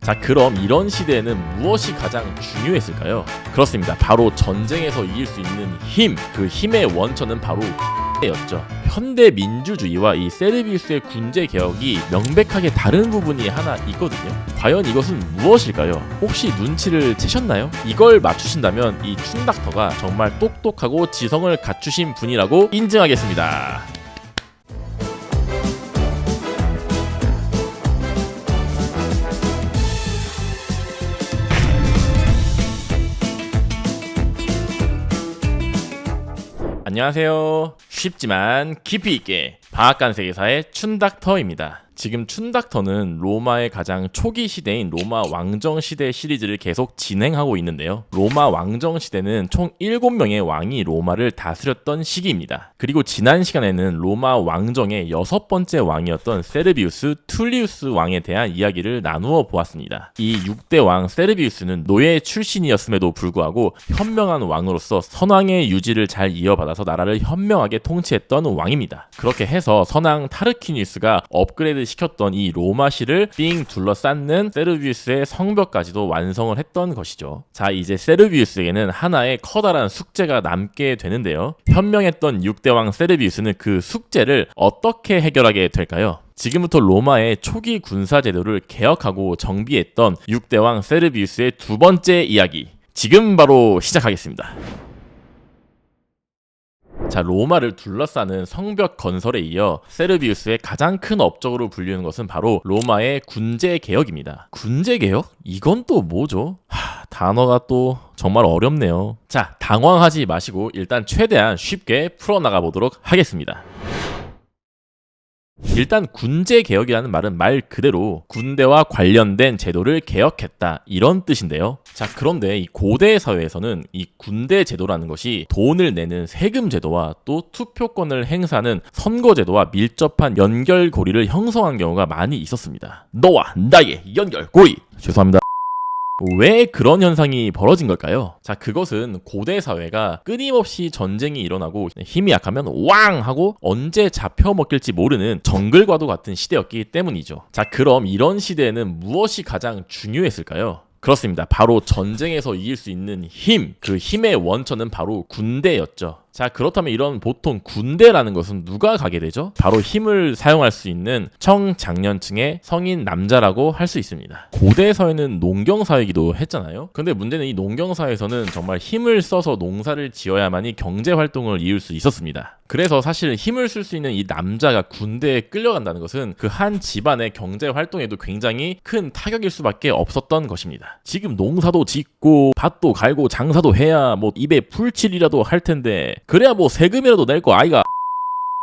자, 그럼 이런 시대에는 무엇이 가장 중요했을까요? 그렇습니다. 바로 전쟁에서 이길 수 있는 힘, 그 힘의 원천은 바로 였죠. 현대 민주주의와 이 세르비우스의 군제 개혁이 명백하게 다른 부분이 하나 있거든요. 과연 이것은 무엇일까요? 혹시 눈치를 채셨나요? 이걸 맞추신다면 이 춘닥터가 정말 똑똑하고 지성을 갖추신 분이라고 인증하겠습니다. 안녕하세요. 쉽지만 깊이 있게 방앗간 세계사의 춘닥터입니다. 지금 춘닥터는 로마의 가장 초기 시대인 로마 왕정 시대 시리즈를 계속 진행하고 있는데요. 로마 왕정 시대는 총 7명의 왕이 로마를 다스렸던 시기입니다. 그리고 지난 시간에는 로마 왕정의 6번째 왕이었던 세르비우스 툴리우스 왕에 대한 이야기를 나누어 보았습니다. 이 6대 왕 세르비우스는 노예 출신이었음에도 불구하고 현명한 왕으로서 선왕의 유지를 잘 이어받아서 나라를 현명하게 통치했던 왕입니다. 그렇게 해서 선왕 타르퀴니우스가 업그레이드 시켰던 이 로마시를 삥 둘러쌌는 세르비우스의 성벽까지도 완성을 했던 것이죠. 자, 이제 세르비우스에게는 하나의 커다란 숙제가 남게 되는데요. 현명했던 6대왕 세르비우스는 그 숙제를 어떻게 해결하게 될까요? 지금부터 로마의 초기 군사 제도를 개혁하고 정비했던 6대왕 세르비우스의 두 번째 이야기, 지금 바로 시작하겠습니다. 자, 로마를 둘러싸는 성벽 건설에 이어 세르비우스의 가장 큰 업적으로 불리는 것은 바로 로마의 군제 개혁입니다. 군제 개혁? 이건 또 뭐죠? 단어가 또 정말 어렵네요. 자, 당황하지 마시고 일단 최대한 쉽게 풀어나가 보도록 하겠습니다. 일단 군제 개혁이라는 말은 말 그대로 군대와 관련된 제도를 개혁했다, 이런 뜻인데요. 자, 그런데 이 고대 사회에서는 이 군대 제도라는 것이 돈을 내는 세금 제도와 또 투표권을 행사하는 선거 제도와 밀접한 연결고리를 형성한 경우가 많이 있었습니다. 너와 나의 연결고리! 죄송합니다. 왜 그런 현상이 벌어진 걸까요? 자, 그것은 고대 사회가 끊임없이 전쟁이 일어나고 힘이 약하면 왕! 하고 언제 잡혀먹힐지 모르는 정글과도 같은 시대였기 때문이죠. 자, 그럼 이런 시대에는 무엇이 가장 중요했을까요? 그렇습니다. 바로 전쟁에서 이길 수 있는 힘, 그 힘의 원천은 바로 군대였죠. 자, 그렇다면 이런 보통 군대라는 것은 누가 가게 되죠? 바로 힘을 사용할 수 있는 청장년층의 성인 남자라고 할 수 있습니다. 고대 사회는 농경 사회이기도 했잖아요. 근데 문제는 이 농경 사회에서는 정말 힘을 써서 농사를 지어야만이 경제 활동을 이을 수 있었습니다. 그래서 사실 힘을 쓸 수 있는 이 남자가 군대에 끌려간다는 것은 그 한 집안의 경제 활동에도 굉장히 큰 타격일 수밖에 없었던 것입니다. 지금 농사도 짓고 밭도 갈고 장사도 해야 뭐 입에 풀칠이라도 할 텐데, 그래야 뭐 세금이라도 낼 거 아이가.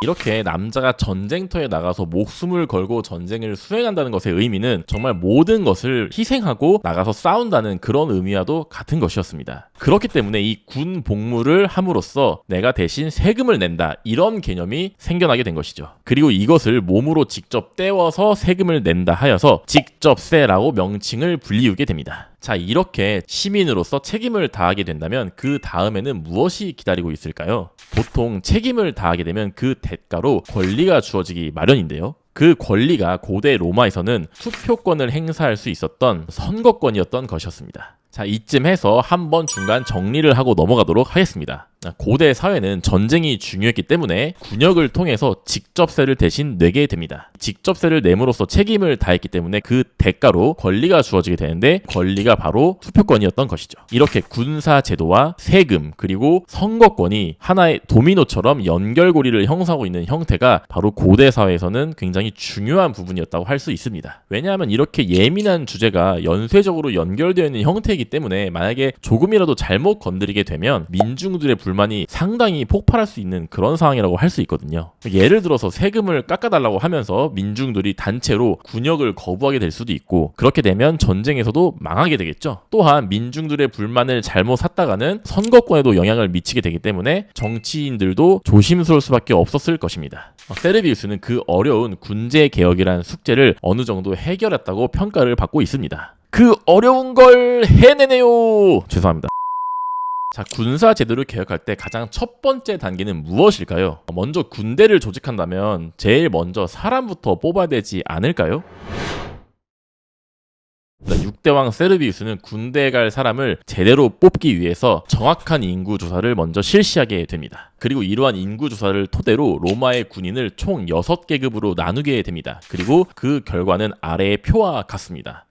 이렇게 남자가 전쟁터에 나가서 목숨을 걸고 전쟁을 수행한다는 것의 의미는 정말 모든 것을 희생하고 나가서 싸운다는 그런 의미와도 같은 것이었습니다. 그렇기 때문에 이 군 복무를 함으로써 내가 대신 세금을 낸다, 이런 개념이 생겨나게 된 것이죠. 그리고 이것을 몸으로 직접 떼워서 세금을 낸다 하여서 직접세라고 명칭을 불리우게 됩니다. 자, 이렇게 시민으로서 책임을 다하게 된다면 그 다음에는 무엇이 기다리고 있을까요? 보통 책임을 다하게 되면 그 대가로 권리가 주어지기 마련인데요. 그 권리가 고대 로마에서는 투표권을 행사할 수 있었던 선거권이었던 것이었습니다. 자, 이쯤 해서 한번 중간 정리를 하고 넘어가도록 하겠습니다. 고대 사회는 전쟁이 중요했기 때문에 군역을 통해서 직접세를 대신 내게 됩니다. 직접세를 내므로써 책임을 다했기 때문에 그 대가로 권리가 주어지게 되는데, 권리가 바로 투표권이었던 것이죠. 이렇게 군사 제도와 세금 그리고 선거권이 하나의 도미노처럼 연결고리를 형성하고 있는 형태가 바로 고대 사회에서는 굉장히 중요한 부분이었다고 할 수 있습니다. 왜냐하면 이렇게 예민한 주제가 연쇄적으로 연결되어 있는 형태이기 때문에 만약에 조금이라도 잘못 건드리게 되면 민중들의 불만이 상당히 폭발할 수 있는 그런 상황이라고 할 수 있거든요. 예를 들어서 세금을 깎아달라고 하면서 민중들이 단체로 군역을 거부하게 될 수도 있고, 그렇게 되면 전쟁에서도 망하게 되겠죠. 또한 민중들의 불만을 잘못 샀다가는 선거권에도 영향을 미치게 되기 때문에 정치인들도 조심스러울 수밖에 없었을 것입니다. 세르비우스는 그 어려운 군제 개혁이라는 숙제를 어느 정도 해결했다고 평가를 받고 있습니다. 그 어려운 걸 해내네요. 죄송합니다. 자, 군사 제도를 개혁할 때 가장 첫 번째 단계는 무엇일까요? 먼저 군대를 조직한다면 제일 먼저 사람부터 뽑아야 되지 않을까요? 6대왕 세르비우스는 군대에 갈 사람을 제대로 뽑기 위해서 정확한 인구 조사를 먼저 실시하게 됩니다. 그리고 이러한 인구 조사를 토대로 로마의 군인을 총 6계급으로 나누게 됩니다. 그리고 그 결과는 아래의 표와 같습니다.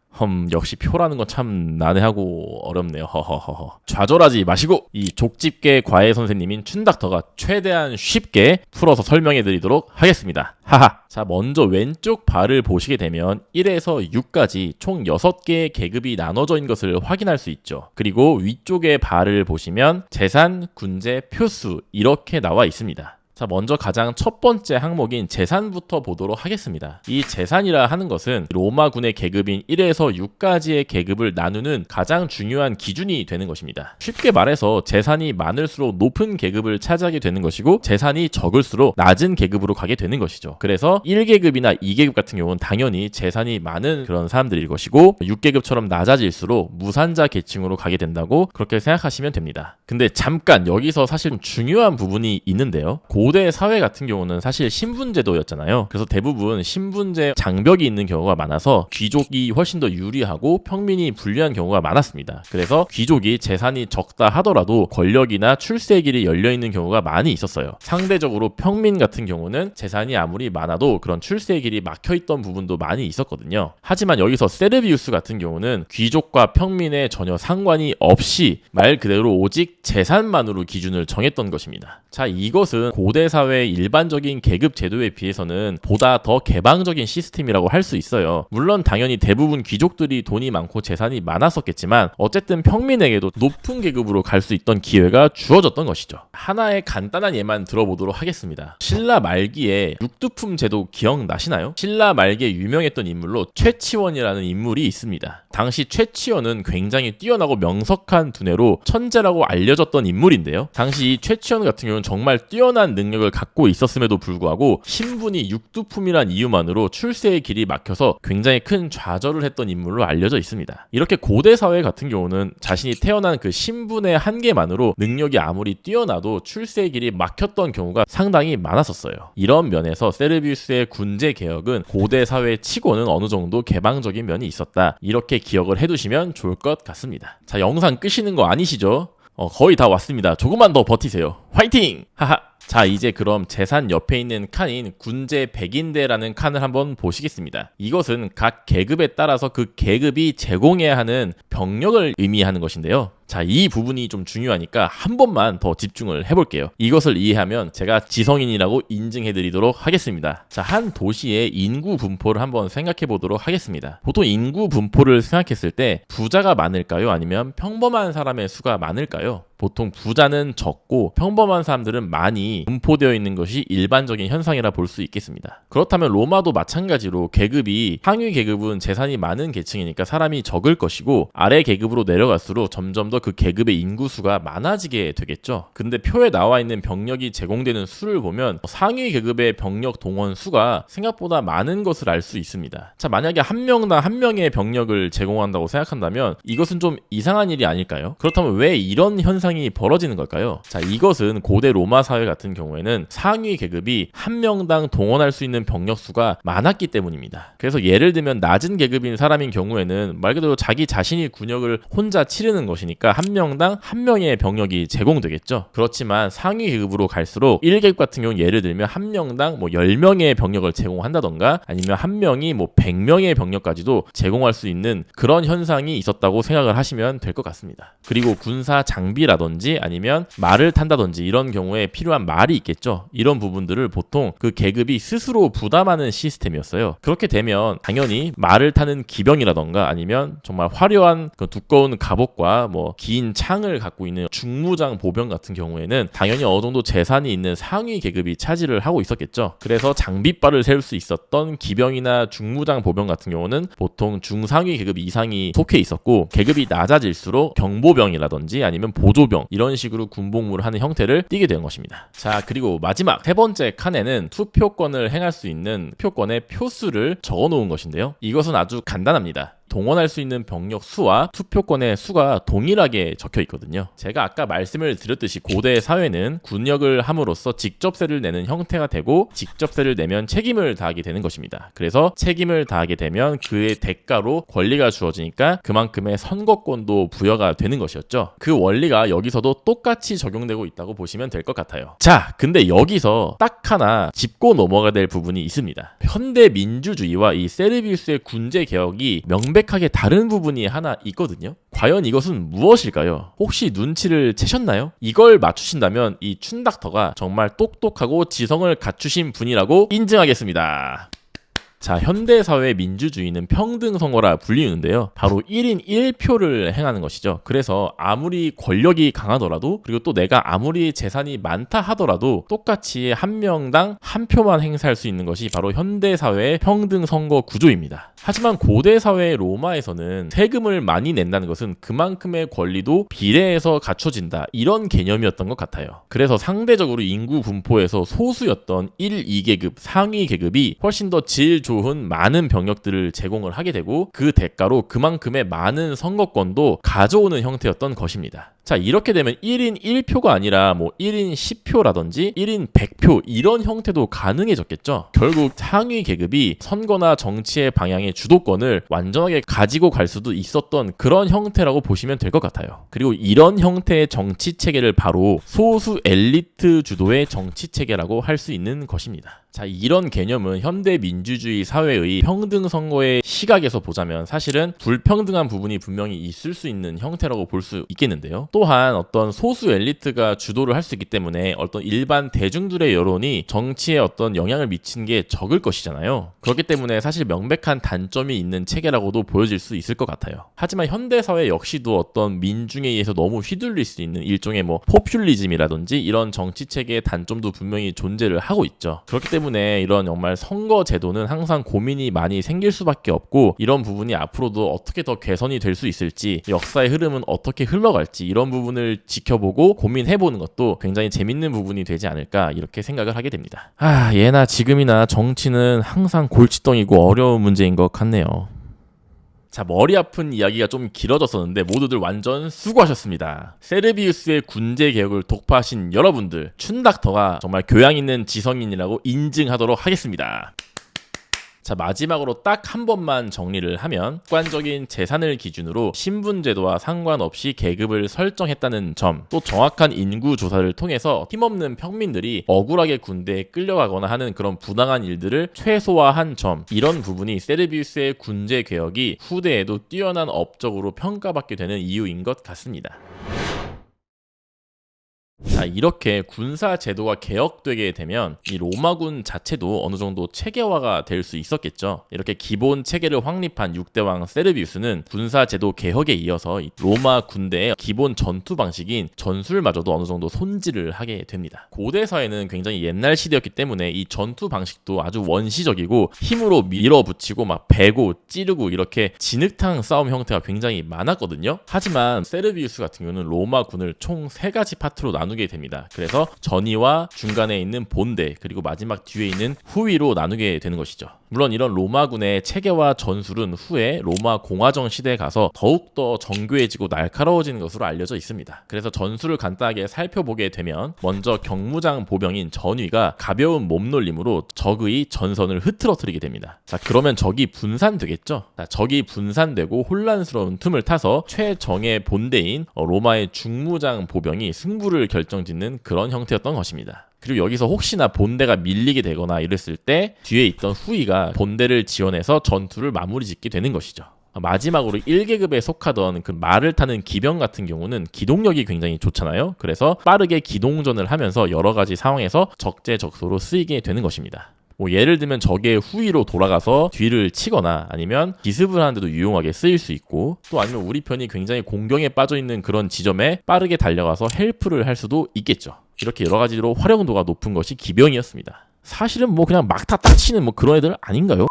역시 표라는 건 참 난해하고 어렵네요. 허허허허. 좌절하지 마시고 이 족집게 과외 선생님인 춘닥터가 최대한 쉽게 풀어서 설명해 드리도록 하겠습니다. 하하. 자, 먼저 왼쪽 발을 보시게 되면 1에서 6까지 총 6개의 계급이 나눠져 있는 것을 확인할 수 있죠. 그리고 위쪽의 발을 보시면 재산, 군제, 표수 이렇게 나와 있습니다. 자, 먼저 가장 첫 번째 항목인 재산부터 보도록 하겠습니다. 이 재산이라 하는 것은 로마군의 계급인 1에서 6까지의 계급을 나누는 가장 중요한 기준이 되는 것입니다. 쉽게 말해서 재산이 많을수록 높은 계급을 차지하게 되는 것이고 재산이 적을수록 낮은 계급으로 가게 되는 것이죠. 그래서 1계급이나 2계급 같은 경우는 당연히 재산이 많은 그런 사람들일 것이고 6계급처럼 낮아질수록 무산자 계층으로 가게 된다고 그렇게 생각하시면 됩니다. 근데 잠깐 여기서 사실 중요한 부분이 있는데요. 고대 사회 같은 경우는 사실 신분제도였잖아요. 그래서 대부분 신분제 장벽이 있는 경우가 많아서 귀족이 훨씬 더 유리하고 평민이 불리한 경우가 많았습니다. 그래서 귀족이 재산이 적다 하더라도 권력이나 출세의 길이 열려있는 경우가 많이 있었어요. 상대적으로 평민 같은 경우는 재산이 아무리 많아도 그런 출세의 길이 막혀있던 부분도 많이 있었거든요. 하지만 여기서 세르비우스 같은 경우는 귀족과 평민에 전혀 상관이 없이 말 그대로 오직 재산만으로 기준을 정했던 것입니다. 자, 이것은 고대 사회의 일반적인 계급 제도에 비해서는 보다 더 개방적인 시스템이라고 할 수 있어요. 물론 당연히 대부분 귀족들이 돈이 많고 재산이 많았었겠지만 어쨌든 평민에게도 높은 계급으로 갈 수 있던 기회가 주어졌던 것이죠. 하나의 간단한 예만 들어보도록 하겠습니다. 신라 말기에 육두품 제도 기억나시나요? 신라 말기에 유명했던 인물로 최치원이라는 인물이 있습니다. 당시 최치원은 굉장히 뛰어나고 명석한 두뇌로 천재라고 알려졌던 인물인데요. 당시 이 최치원 같은 경우는 정말 뛰어난 능력을 갖고 있었음에도 불구하고 신분이 육두품이란 이유만으로 출세의 길이 막혀서 굉장히 큰 좌절을 했던 인물로 알려져 있습니다. 이렇게 고대 사회 같은 경우는 자신이 태어난 그 신분의 한계만으로 능력이 아무리 뛰어나도 출세의 길이 막혔던 경우가 상당히 많았었어요. 이런 면에서 세르비우스의 군제 개혁은 고대 사회 치고는 어느 정도 개방적인 면이 있었다. 이렇게 기억을 해두시면 좋을 것 같습니다. 자, 영상 끄시는 거 아니시죠? 거의 다 왔습니다. 조금만 더 버티세요. 화이팅! 하하! 자, 이제 그럼 재산 옆에 있는 칸인 군제 백인대라는 칸을 한번 보시겠습니다. 이것은 각 계급에 따라서 그 계급이 제공해야 하는 병력을 의미하는 것인데요. 자, 이 부분이 좀 중요하니까 한 번만 더 집중을 해볼게요. 이것을 이해하면 제가 지성인이라고 인증해드리도록 하겠습니다. 자, 한 도시의 인구 분포를 한번 생각해 보도록 하겠습니다. 보통 인구 분포를 생각했을 때 부자가 많을까요? 아니면 평범한 사람의 수가 많을까요? 보통 부자는 적고 평범한 사람들은 많이 분포되어 있는 것이 일반적인 현상이라 볼 수 있겠습니다. 그렇다면 로마도 마찬가지로 계급이 상위 계급은 재산이 많은 계층이니까 사람이 적을 것이고 아래 계급으로 내려갈수록 점점 더 그 계급의 인구수가 많아지게 되겠죠. 근데 표에 나와 있는 병력이 제공되는 수를 보면 상위 계급의 병력 동원 수가 생각보다 많은 것을 알 수 있습니다. 자, 만약에 한 명당 한 명의 병력을 제공한다고 생각한다면 이것은 좀 이상한 일이 아닐까요? 그렇다면 왜 이런 현상이 벌어지는 걸까요? 자, 이것은 고대 로마 사회 같은 경우에는 상위 계급이 한 명당 동원할 수 있는 병력 수가 많았기 때문입니다. 그래서 예를 들면 낮은 계급인 사람인 경우에는 말 그대로 자기 자신이 군역을 혼자 치르는 것이니까 한 명당 한 명의 병력이 제공되겠죠. 그렇지만 상위 계급으로 갈수록 1계급 같은 경우는 예를 들면 한 명당 10명의 병력을 제공한다던가 아니면 한 명이 100명의 병력까지도 제공할 수 있는 그런 현상이 있었다고 생각을 하시면 될 것 같습니다. 그리고 군사 장비라든지 아니면 말을 탄다든지 이런 경우에 필요한 말이 있겠죠. 이런 부분들을 보통 그 계급이 스스로 부담하는 시스템이었어요. 그렇게 되면 당연히 말을 타는 기병이라던가 아니면 정말 화려한 그 두꺼운 갑옷과 긴 창을 갖고 있는 중무장 보병 같은 경우에는 당연히 어느 정도 재산이 있는 상위 계급이 차지를 하고 있었겠죠. 그래서 장비빨을 세울 수 있었던 기병이나 중무장 보병 같은 경우는 보통 중상위 계급 이상이 속해 있었고 계급이 낮아질수록 경보병이라든지 아니면 보조병 이런 식으로 군복무를 하는 형태를 띠게 되는 것입니다. 자, 그리고 마지막 세 번째 칸에는 투표권을 행할 수 있는 표권의 표수를 적어 놓은 것인데요. 이것은 아주 간단합니다. 동원할 수 있는 병력 수와 투표권의 수가 동일하게 적혀 있거든요. 제가 아까 말씀을 드렸듯이 고대 사회는 군역을 함으로써 직접세를 내는 형태가 되고 직접세를 내면 책임을 다하게 되는 것입니다. 그래서 책임을 다하게 되면 그의 대가로 권리가 주어지니까 그만큼의 선거권도 부여가 되는 것이었죠. 그 원리가 여기서도 똑같이 적용되고 있다고 보시면 될 것 같아요. 자, 근데 여기서 딱 하나 짚고 넘어가야 될 부분이 있습니다. 현대 민주주의와 이 세르비우스의 군제 개혁이 명백하게 다른 부분이 하나 있거든요. 과연 이것은 무엇일까요? 혹시 눈치를 채셨나요? 이걸 맞추신다면 이 춘닥터가 정말 똑똑하고 지성을 갖추신 분이라고 인증하겠습니다. 자, 현대사회 민주주의는 평등선거라 불리는데요. 바로 1인 1표를 행하는 것이죠. 그래서 아무리 권력이 강하더라도 그리고 또 내가 아무리 재산이 많다 하더라도 똑같이 한 명당 한 표만 행사할 수 있는 것이 바로 현대사회의 평등선거 구조입니다. 하지만 고대사회 로마에서는 세금을 많이 낸다는 것은 그만큼의 권리도 비례해서 갖춰진다. 이런 개념이었던 것 같아요. 그래서 상대적으로 인구 분포에서 소수였던 1, 2계급, 상위 계급이 훨씬 더 질 좋은 많은 병력들을 제공을 하게 되고 그 대가로 그만큼의 많은 선거권도 가져오는 형태였던 것입니다. 자, 이렇게 되면 1인 1표가 아니라 1인 10표라든지 1인 100표 이런 형태도 가능해졌겠죠. 결국 상위 계급이 선거나 정치의 방향의 주도권을 완전하게 가지고 갈 수도 있었던 그런 형태라고 보시면 될 것 같아요. 그리고 이런 형태의 정치 체계를 바로 소수 엘리트 주도의 정치 체계라고 할 수 있는 것입니다. 자, 이런 개념은 현대 민주주의 사회의 평등 선거의 시각에서 보자면 사실은 불평등한 부분이 분명히 있을 수 있는 형태라고 볼 수 있겠는데요. 또한 어떤 소수 엘리트가 주도를 할 수 있기 때문에 어떤 일반 대중들의 여론이 정치에 어떤 영향을 미치는 게 적을 것이잖아요. 그렇기 때문에 사실 명백한 단점이 있는 체계라고도 보여질 수 있을 것 같아요. 하지만 현대사회 역시도 어떤 민중에 의해서 너무 휘둘릴 수 있는 일종의 포퓰리즘이라든지 이런 정치 체계의 단점도 분명히 존재를 하고 있죠. 그렇기 때문에 이런 정말 선거 제도는 항상 고민이 많이 생길 수밖에 없고 이런 부분이 앞으로도 어떻게 더 개선이 될 수 있을지 역사의 흐름은 어떻게 흘러갈지 이런 부분을 지켜보고 고민해보는 것도 굉장히 재밌는 부분이 되지 않을까 이렇게 생각을 하게 됩니다. 예나 지금이나 정치는 항상 골칫덩이고 어려운 문제인 것 같네요. 자, 머리 아픈 이야기가 좀 길어졌었는데 모두들 완전 수고하셨습니다. 세르비우스의 군제 개혁을 독파하신 여러분들, 춘닥터가 정말 교양 있는 지성인이라고 인증하도록 하겠습니다. 자, 마지막으로 딱 한 번만 정리를 하면 객관적인 재산을 기준으로 신분제도와 상관없이 계급을 설정했다는 점, 또 정확한 인구 조사를 통해서 힘없는 평민들이 억울하게 군대에 끌려가거나 하는 그런 부당한 일들을 최소화한 점, 이런 부분이 세르비우스의 군제 개혁이 후대에도 뛰어난 업적으로 평가받게 되는 이유인 것 같습니다. 자, 이렇게 군사 제도가 개혁되게 되면 이 로마군 자체도 어느 정도 체계화가 될 수 있었겠죠. 이렇게 기본 체계를 확립한 6대왕 세르비우스는 군사 제도 개혁에 이어서 이 로마 군대의 기본 전투 방식인 전술마저도 어느 정도 손질을 하게 됩니다. 고대 사회는 굉장히 옛날 시대였기 때문에 이 전투 방식도 아주 원시적이고 힘으로 밀어붙이고 막 베고 찌르고 이렇게 진흙탕 싸움 형태가 굉장히 많았거든요. 하지만 세르비우스 같은 경우는 로마군을 총 3가지 파트로 나누게 됩니다. 그래서 전위와 중간에 있는 본대 그리고 마지막 뒤에 있는 후위로 나누게 되는 것이죠. 물론 이런 로마군의 체계와 전술은 후에 로마 공화정 시대에 가서 더욱더 정교해지고 날카로워지는 것으로 알려져 있습니다. 그래서 전술을 간단하게 살펴보게 되면 먼저 경무장 보병인 전위가 가벼운 몸놀림으로 적의 전선을 흐트러뜨리게 됩니다. 자, 그러면 적이 분산되겠죠. 자, 적이 분산되고 혼란스러운 틈을 타서 최정예 본대인 로마의 중무장 보병이 승부를 결정짓는 그런 형태였던 것입니다. 그리고 여기서 혹시나 본대가 밀리게 되거나 이랬을 때 뒤에 있던 후위가 본대를 지원해서 전투를 마무리 짓게 되는 것이죠. 마지막으로 1계급에 속하던 그 말을 타는 기병 같은 경우는 기동력이 굉장히 좋잖아요. 그래서 빠르게 기동전을 하면서 여러 가지 상황에서 적재적소로 쓰이게 되는 것입니다. 예를 들면 적의 후위로 돌아가서 뒤를 치거나 아니면 기습을 하는데도 유용하게 쓰일 수 있고, 또 아니면 우리 편이 굉장히 공경에 빠져있는 그런 지점에 빠르게 달려가서 헬프를 할 수도 있겠죠. 이렇게 여러 가지로 활용도가 높은 것이 기병이었습니다. 사실은 그냥 막타 딱 치는 그런 애들 아닌가요?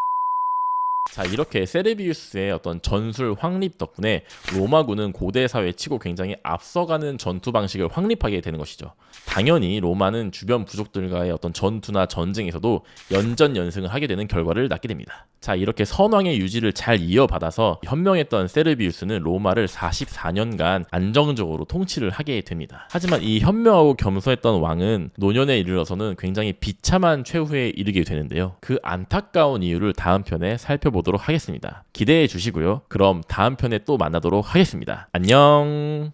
자, 이렇게 세르비우스의 어떤 전술 확립 덕분에 로마군은 고대 사회 치고 굉장히 앞서가는 전투 방식을 확립하게 되는 것이죠. 당연히 로마는 주변 부족들과의 어떤 전투나 전쟁에서도 연전연승을 하게 되는 결과를 낳게 됩니다. 자, 이렇게 선왕의 유지를 잘 이어받아서 현명했던 세르비우스는 로마를 44년간 안정적으로 통치를 하게 됩니다. 하지만 이 현명하고 겸손했던 왕은 노년에 이르러서는 굉장히 비참한 최후에 이르게 되는데요. 그 안타까운 이유를 다음 편에 살펴보도록 하겠습니다. 기대해 주시고요. 그럼 다음 편에 또 만나도록 하겠습니다. 안녕.